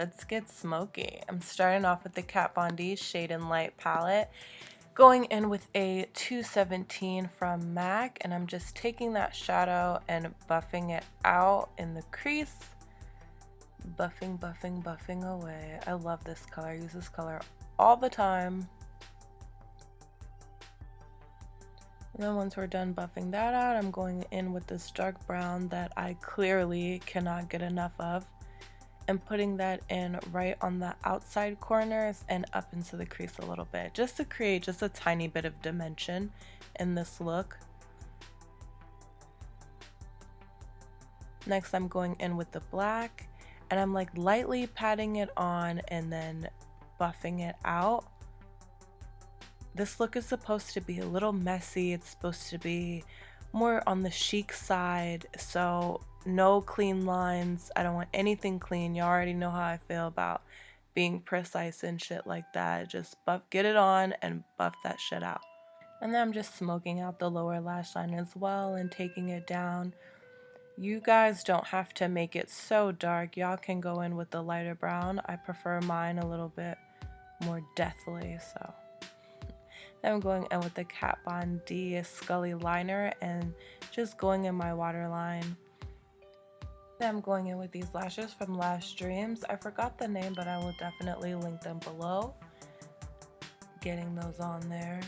let's get smoky. I'm starting off with the Kat Von D Shade and Light palette, going in with a 217 from MAC, and I'm just taking that shadow and buffing it out in the crease. Buffing, buffing, buffing away. I love this color. I use this color all the time. And then once we're done buffing that out, I'm going in with this dark brown that I clearly cannot get enough of, and putting that in right on the outside corners and up into the crease a little bit, just to create just a tiny bit of dimension in this look. Next, I'm going in with the black, and I'm like lightly patting it on and then buffing it out. This look is supposed to be a little messy. It's supposed to be more on the chic side, so no clean lines. I don't want anything clean. You already know how I feel about being precise and shit like that. Just get it on and buff that shit out. And then I'm just smoking out the lower lash line as well and taking it down. You guys don't have to make it so dark. Y'all can go in with the lighter brown. I prefer mine a little bit more deathly, so. Then I'm going in with the Kat Von D Scully liner and just going in my waterline. Then I'm going in with these lashes from Lash Dreams. I forgot the name, but I will definitely link them below. Getting those on there.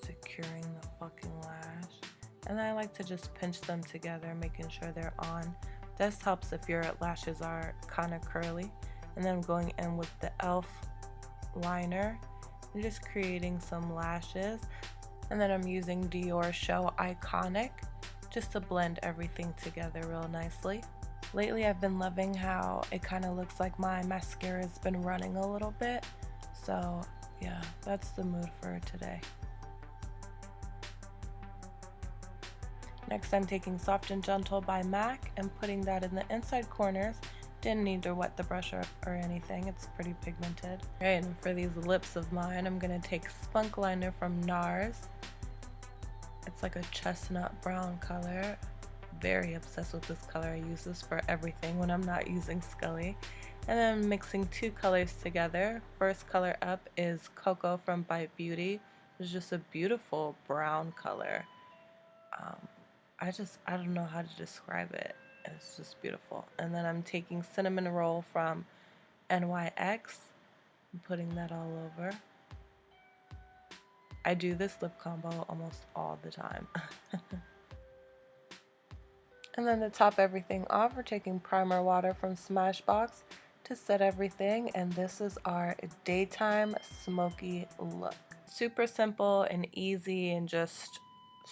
Securing the fucking lash. And then I like to just pinch them together, making sure they're on. This helps if your lashes are kind of curly. And then I'm going in with the e.l.f. liner. I'm just creating some lashes. And then I'm using Diorshow Iconic just to blend everything together real nicely. Lately I've been loving how it kind of looks like my mascara has been running a little bit. So yeah, that's the mood for today. Next, I'm taking Soft and Gentle by MAC and putting that in the inside corners. Didn't need to wet the brush up or anything, it's pretty pigmented. Alright, and for these lips of mine, I'm going to take Spunk liner from Nars. It's like a chestnut brown color. Very obsessed with this color. I use this for everything when I'm not using Scully. And then I'm mixing two colors together. First color up is Cocoa from Bite Beauty. It's just a beautiful brown color. I don't know how to describe it. It's just beautiful. And then I'm taking Cinnamon Roll from NYX and putting that all over. I do this lip combo almost all the time. And then to top everything off, we're taking Primer Water from Smashbox to set everything. And this is our daytime smoky look. Super simple and easy and just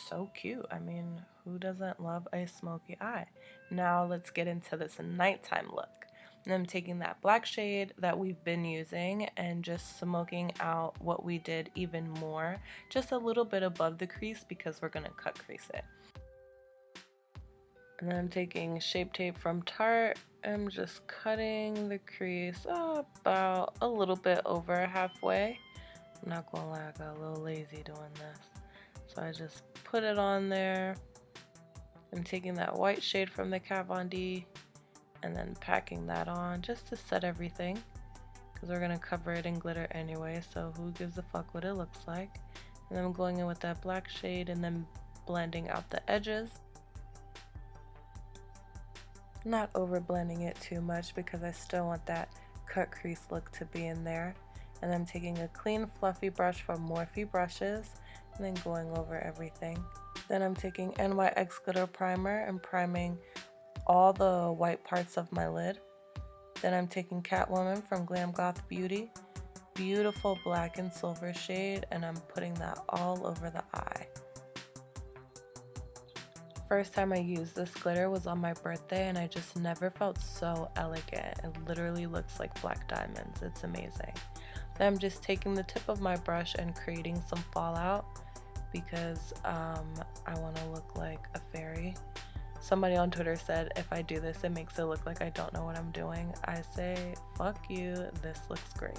so cute. I mean, who doesn't love a smoky eye? Now let's get into this nighttime look. And I'm taking that black shade that we've been using and just smoking out what we did even more, just a little bit above the crease because we're gonna cut crease it. And then I'm taking Shape Tape from Tarte. I'm just cutting the crease about a little bit over halfway. I'm not gonna lie, I got a little lazy doing this. So I just put it on there. I'm taking that white shade from the Kat Von D and then packing that on just to set everything because we're going to cover it in glitter anyway, so who gives a fuck what it looks like. And then I'm going in with that black shade and then blending out the edges. Not over blending it too much because I still want that cut crease look to be in there. And then I'm taking a clean fluffy brush from Morphe brushes and then going over everything. Then I'm taking NYX Glitter Primer and priming all the white parts of my lid. Then I'm taking Catwoman from GlamGothBeauty. Beautiful black and silver shade, and I'm putting that all over the eye. First time I used this glitter was on my birthday and I just never felt so elegant. It literally looks like black diamonds. It's amazing. Then I'm just taking the tip of my brush and creating some fallout because I want to look like a fairy. Somebody on Twitter said if I do this it makes it look like I don't know what I'm doing. I say fuck you, this looks great.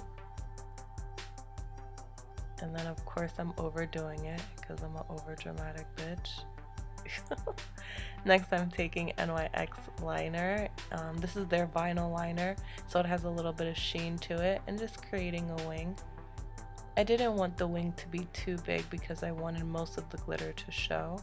And then of course I'm overdoing it because I'm an over dramatic bitch. Next, I'm taking NYX liner. This is their vinyl liner, so it has a little bit of sheen to it, and just creating a wing. I didn't want the wing to be too big because I wanted most of the glitter to show.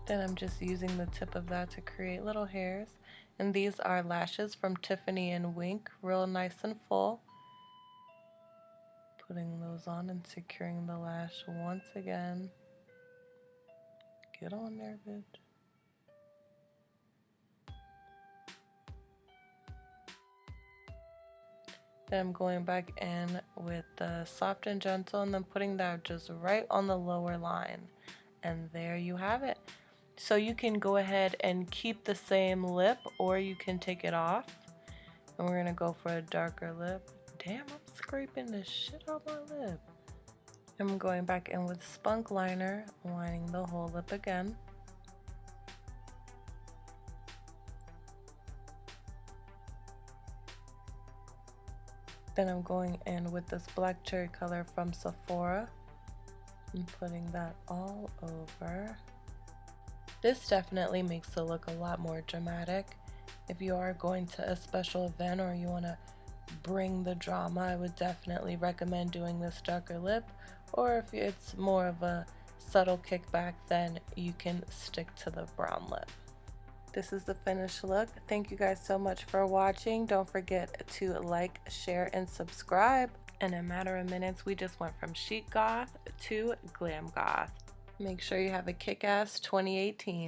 Then I'm just using the tip of that to create little hairs. And these are lashes from Tiffany and Wink, real nice and full. Putting those on and securing the lash once again. Get on there, bitch. Then I'm going back in with the Soft and Gentle and then putting that just right on the lower line. And there you have it. So you can go ahead and keep the same lip, or you can take it off. And we're gonna go for a darker lip. Damn, I'm scraping the shit off my lip. I'm going back in with Spunk liner, lining the whole lip again. Then I'm going in with this black cherry color from Sephora and putting that all over. This definitely makes the look a lot more dramatic. If you are going to a special event or you want to bring the drama, I would definitely recommend doing this darker lip. Or if it's more of a subtle kickback, then you can stick to the brown lip. This is the finished look. Thank you guys so much for watching. Don't forget to like, share, and subscribe. In a matter of minutes, we just went from chic goth to glam goth. Make sure you have a kick-ass 2018.